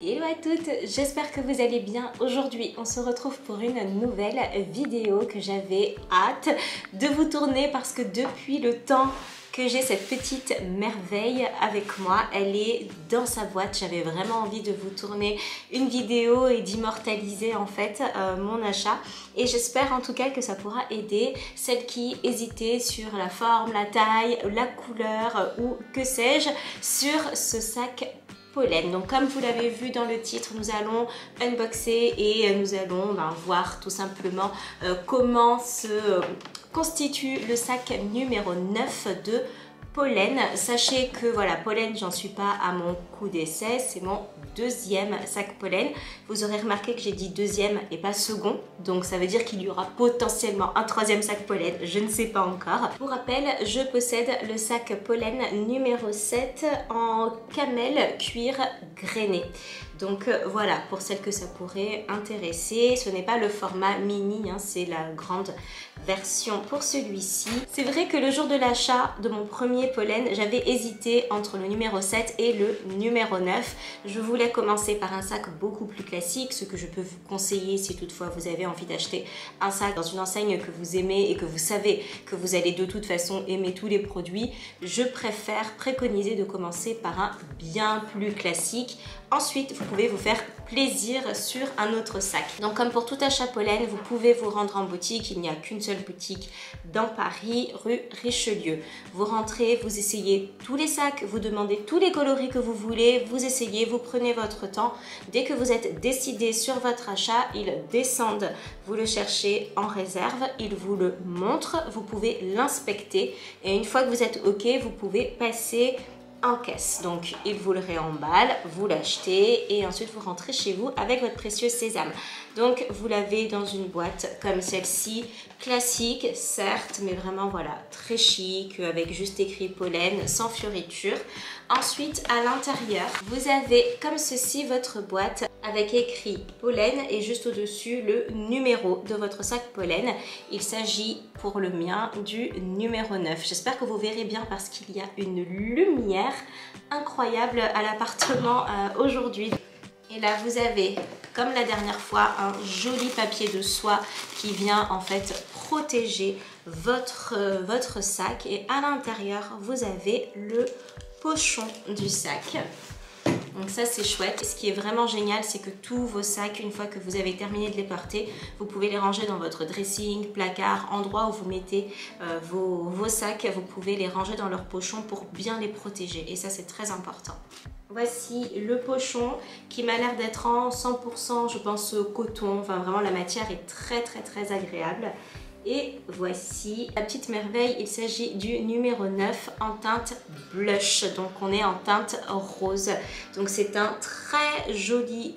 Hello à toutes, j'espère que vous allez bien. Aujourd'hui, on se retrouve pour une nouvelle vidéo que j'avais hâte de vous tourner parce que depuis le temps que j'ai cette petite merveille avec moi, elle est dans sa boîte. J'avais vraiment envie de vous tourner une vidéo et d'immortaliser en fait mon achat. Et j'espère en tout cas que ça pourra aider celles qui hésitaient sur la forme, la taille, la couleur ou que sais-je sur ce sac pollen. Donc comme vous l'avez vu dans le titre, nous allons unboxer et nous allons voir tout simplement comment se constitue le sac numéro 9 de pollen. Sachez que voilà, pollen, j'en suis pas à mon coup d'essai, c'est mon deuxième sac pollen. Vous aurez remarqué que j'ai dit deuxième et pas second, donc ça veut dire qu'il y aura potentiellement un troisième sac pollen, je ne sais pas encore. Pour rappel, je possède le sac pollen numéro 7 en camel cuir grainé. Donc voilà, pour celles que ça pourrait intéresser, ce n'est pas le format mini, hein, c'est la grande version pour celui-ci. C'est vrai que le jour de l'achat de mon premier pollen, j'avais hésité entre le numéro 7 et le numéro 9. Je voulais commencer par un sac beaucoup plus classique, ce que je peux vous conseiller si toutefois vous avez envie d'acheter un sac dans une enseigne que vous aimez et que vous savez que vous allez de toute façon aimer tous les produits. Je préfère préconiser de commencer par un bien plus classique. Ensuite, vous pouvez vous faire plaisir sur un autre sac. Donc comme pour tout achat pollen, vous pouvez vous rendre en boutique. Il n'y a qu'une seule boutique dans Paris, rue Richelieu. Vous rentrez, vous essayez tous les sacs, vous demandez tous les coloris que vous voulez, vous essayez, vous prenez votre temps. Dès que vous êtes décidé sur votre achat, ils descendent, vous le cherchez en réserve, ils vous le montrent, vous pouvez l'inspecter et une fois que vous êtes OK, vous pouvez passer en caisse. Donc il vous le réemballe, vous l'achetez et ensuite vous rentrez chez vous avec votre précieux sésame. Donc vous l'avez dans une boîte comme celle-ci, classique certes, mais vraiment voilà, très chic, avec juste écrit pollen, sans fioriture. Ensuite à l'intérieur, vous avez comme ceci votre boîte avec écrit pollen et juste au-dessus le numéro de votre sac pollen. Il s'agit pour le mien du numéro 9. J'espère que vous verrez bien parce qu'il y a une lumière incroyable à l'appartement aujourd'hui. Et là vous avez, comme la dernière fois, un joli papier de soie qui vient en fait protéger votre sac. Et à l'intérieur, vous avez le pochon du sac. Donc ça c'est chouette. Ce qui est vraiment génial, c'est que tous vos sacs, une fois que vous avez terminé de les porter, vous pouvez les ranger dans votre dressing, placard, endroit où vous mettez vos sacs. Vous pouvez les ranger dans leur pochon pour bien les protéger et ça c'est très important. Voici le pochon qui m'a l'air d'être en 100% je pense coton, enfin vraiment la matière est très agréable. Et voici la petite merveille, il s'agit du numéro 9 en teinte blush, donc on est en teinte rose. Donc c'est un très joli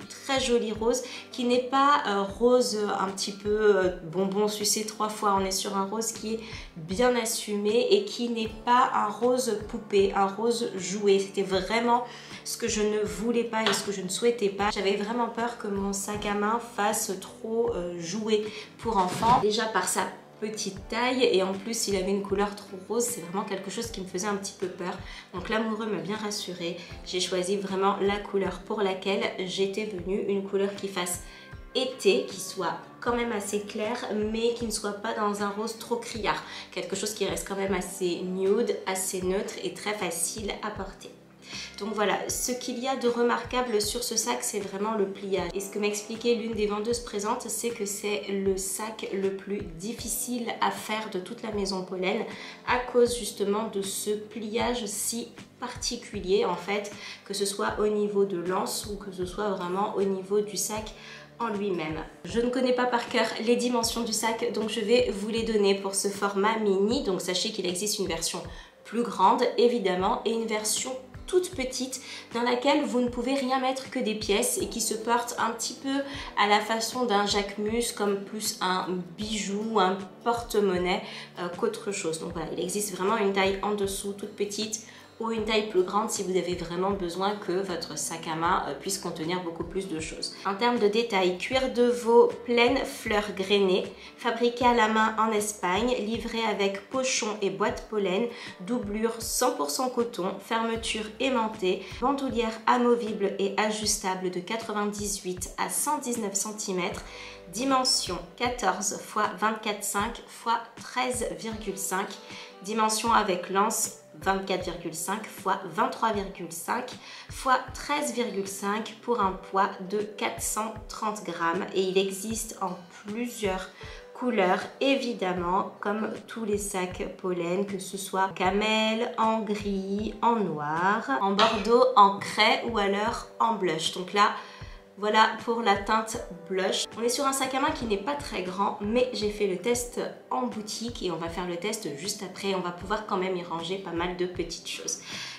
rose qui n'est pas rose un petit peu bonbon sucé 3 fois, on est sur un rose qui est bien assumé et qui n'est pas un rose poupée, un rose joué. C'était vraiment ce que je ne voulais pas et ce que je ne souhaitais pas. J'avais vraiment peur que mon sac à main fasse trop jouet pour enfants, déjà par sa petite taille et en plus il avait une couleur trop rose, c'est vraiment quelque chose qui me faisait un petit peu peur. Donc l'amoureux m'a bien rassurée, j'ai choisi vraiment la couleur pour laquelle j'étais venue, une couleur qui fasse été, qui soit quand même assez clair mais qui ne soit pas dans un rose trop criard, quelque chose qui reste quand même assez nude, assez neutre et très facile à porter. Donc voilà, ce qu'il y a de remarquable sur ce sac, c'est vraiment le pliage. Et ce que m'expliquait l'une des vendeuses présentes, c'est que c'est le sac le plus difficile à faire de toute la maison pollen à cause justement de ce pliage si particulier en fait, que ce soit au niveau de l'anse ou que ce soit vraiment au niveau du sac en lui-même. Je ne connais pas par cœur les dimensions du sac, donc je vais vous les donner pour ce format mini. Donc sachez qu'il existe une version plus grande évidemment et une version toute petite dans laquelle vous ne pouvez rien mettre que des pièces et qui se porte un petit peu à la façon d'un Jacquemus, comme plus un bijou, un porte-monnaie qu'autre chose. Donc voilà, il existe vraiment une taille en dessous toute petite ou une taille plus grande si vous avez vraiment besoin que votre sac à main puisse contenir beaucoup plus de choses. En termes de détails, cuir de veau pleine fleurs grainées, fabriqué à la main en Espagne, livré avec pochon et boîte pollen, doublure 100% coton, fermeture aimantée, bandoulière amovible et ajustable de 98 à 119 cm, dimension 14 x 24,5 x 13,5, dimension avec lance 24,5 x 23,5 x 13,5 pour un poids de 430 grammes et il existe en plusieurs couleurs évidemment comme tous les sacs pollen, que ce soit camel, en gris, en noir, en bordeaux, en craie ou alors en blush. Donc là voilà pour la teinte blush. On est sur un sac à main qui n'est pas très grand, mais j'ai fait le test en boutique et on va faire le test juste après. On va pouvoir quand même y ranger pas mal de petites choses.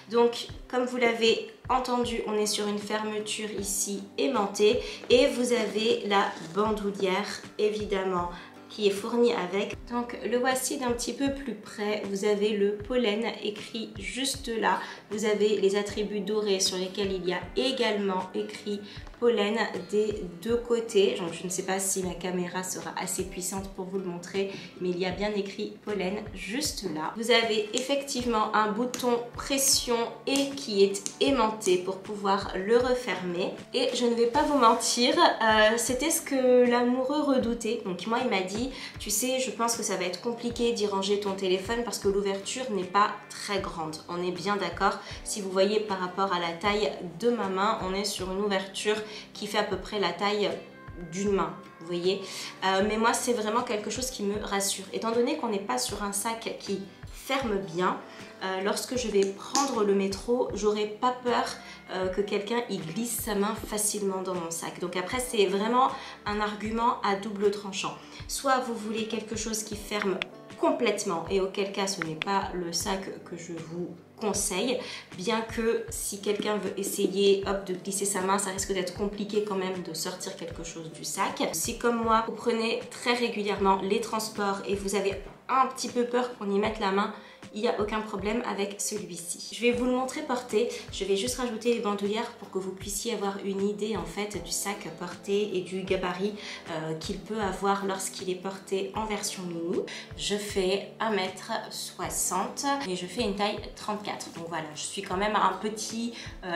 Donc, comme vous l'avez entendu, on est sur une fermeture ici aimantée et vous avez la bandoulière évidemment qui est fourni avec. Donc le voici d'un petit peu plus près. Vous avez le pollen écrit juste là. Vous avez les attributs dorés sur lesquels il y a également écrit pollen des deux côtés. Donc je ne sais pas si ma caméra sera assez puissante pour vous le montrer, mais il y a bien écrit pollen juste là. Vous avez effectivement un bouton pression et qui est aimanté pour pouvoir le refermer. Et je ne vais pas vous mentir, c'était ce que l'amoureux redoutait. Donc moi il m'a dit, tu sais, je pense que ça va être compliqué d'y ranger ton téléphone parce que l'ouverture n'est pas très grande. On est bien d'accord. Si vous voyez par rapport à la taille de ma main, on est sur une ouverture qui fait à peu près la taille d'une main, vous voyez. Mais moi, c'est vraiment quelque chose qui me rassure. Étant donné qu'on n'est pas sur un sac qui ferme bien, lorsque je vais prendre le métro, j'aurai pas peur que quelqu'un y glisse sa main facilement dans mon sac. Donc après, c'est vraiment un argument à double tranchant. Soit vous voulez quelque chose qui ferme complètement et auquel cas ce n'est pas le sac que je vous conseille, bien que si quelqu'un veut essayer de glisser sa main, ça risque d'être compliqué quand même de sortir quelque chose du sac. Si comme moi vous prenez très régulièrement les transports et vous avez un petit peu peur qu'on y mette la main, il n'y a aucun problème avec celui-ci. Je vais vous le montrer porté, je vais juste rajouter les bandoulières pour que vous puissiez avoir une idée en fait du sac porté et du gabarit qu'il peut avoir lorsqu'il est porté en version mini. Je fais 1m60 et je fais une taille 34. Donc voilà, je suis quand même un petit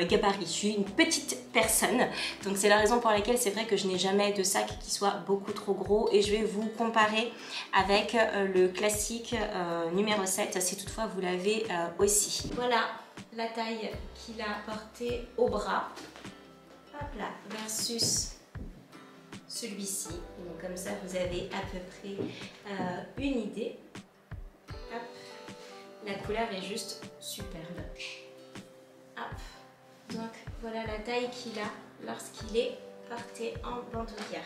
gabarit, je suis une petite personne. Donc c'est la raison pour laquelle c'est vrai que je n'ai jamais de sac qui soit beaucoup trop gros et je vais vous comparer avec le classique numéro 7 si toutefois vous l'avez aussi. Voilà la taille qu'il a portée au bras. Hop là, versus celui-ci. Donc comme ça vous avez à peu près une idée. Hop. La couleur est juste superbe. Hop. Donc voilà la taille qu'il a lorsqu'il est porté en bandoulière.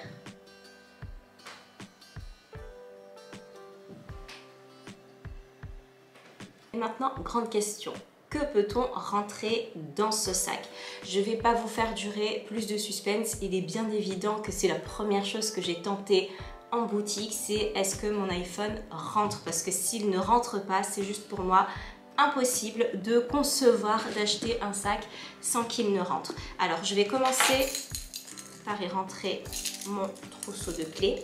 Et maintenant, grande question. Que peut-on rentrer dans ce sac? Je ne vais pas vous faire durer plus de suspense. Il est bien évident que c'est la première chose que j'ai tenté en boutique, c'est est-ce que mon iPhone rentre? Parce que s'il ne rentre pas, c'est juste pour moi impossible de concevoir d'acheter un sac sans qu'il ne rentre. Alors, je vais commencer par y rentrer mon trousseau de clés.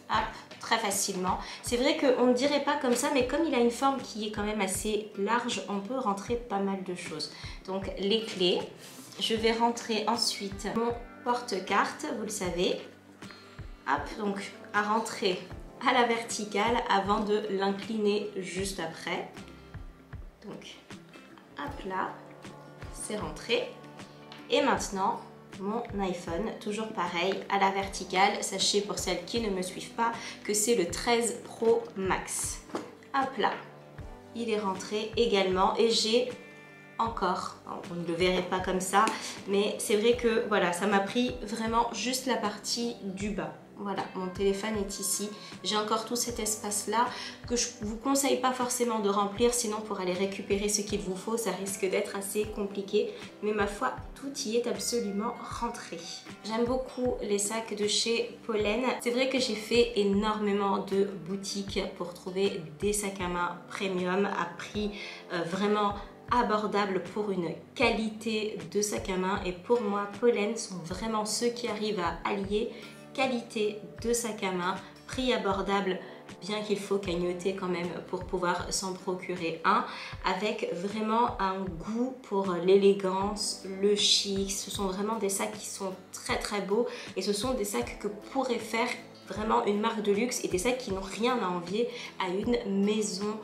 Hop. Très facilement. C'est vrai qu'on ne dirait pas comme ça, mais comme il a une forme qui est quand même assez large, on peut rentrer pas mal de choses. Donc les clés, je vais rentrer ensuite mon porte-carte, vous le savez. Hop, donc à rentrer à la verticale avant de l'incliner juste après. Donc hop là, c'est rentré. Et maintenant, mon iPhone, toujours pareil, à la verticale. Sachez pour celles qui ne me suivent pas que c'est le 13 Pro Max. Hop là, il est rentré également et j'ai encore, on ne le verrait pas comme ça, mais c'est vrai que voilà, ça m'a pris vraiment juste la partie du bas. Voilà, mon téléphone est ici. J'ai encore tout cet espace-là que je ne vous conseille pas forcément de remplir, sinon pour aller récupérer ce qu'il vous faut, ça risque d'être assez compliqué. Mais ma foi, tout y est absolument rentré. J'aime beaucoup les sacs de chez Pollen. C'est vrai que j'ai fait énormément de boutiques pour trouver des sacs à main premium à prix vraiment abordable pour une qualité de sac à main. Et pour moi, Pollen sont vraiment ceux qui arrivent à allier qualité de sac à main, prix abordable, bien qu'il faut cagnotter quand même pour pouvoir s'en procurer un, avec vraiment un goût pour l'élégance, le chic. Ce sont vraiment des sacs qui sont très très beaux et ce sont des sacs que pourrait faire vraiment une marque de luxe et des sacs qui n'ont rien à envier à une maison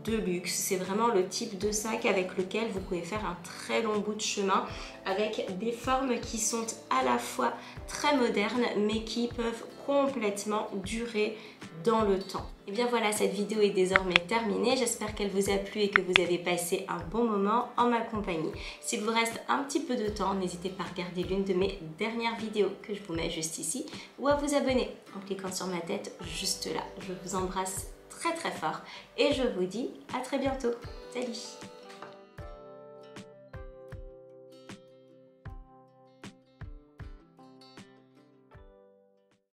de luxe. C'est vraiment le type de sac avec lequel vous pouvez faire un très long bout de chemin, avec des formes qui sont à la fois très modernes mais qui peuvent complètement durer dans le temps. Et bien voilà, cette vidéo est désormais terminée. J'espère qu'elle vous a plu et que vous avez passé un bon moment en ma compagnie. S'il vous reste un petit peu de temps, n'hésitez pas à regarder l'une de mes dernières vidéos que je vous mets juste ici ou à vous abonner en cliquant sur ma tête juste là. Je vous embrasse très très fort et je vous dis à très bientôt. Salut!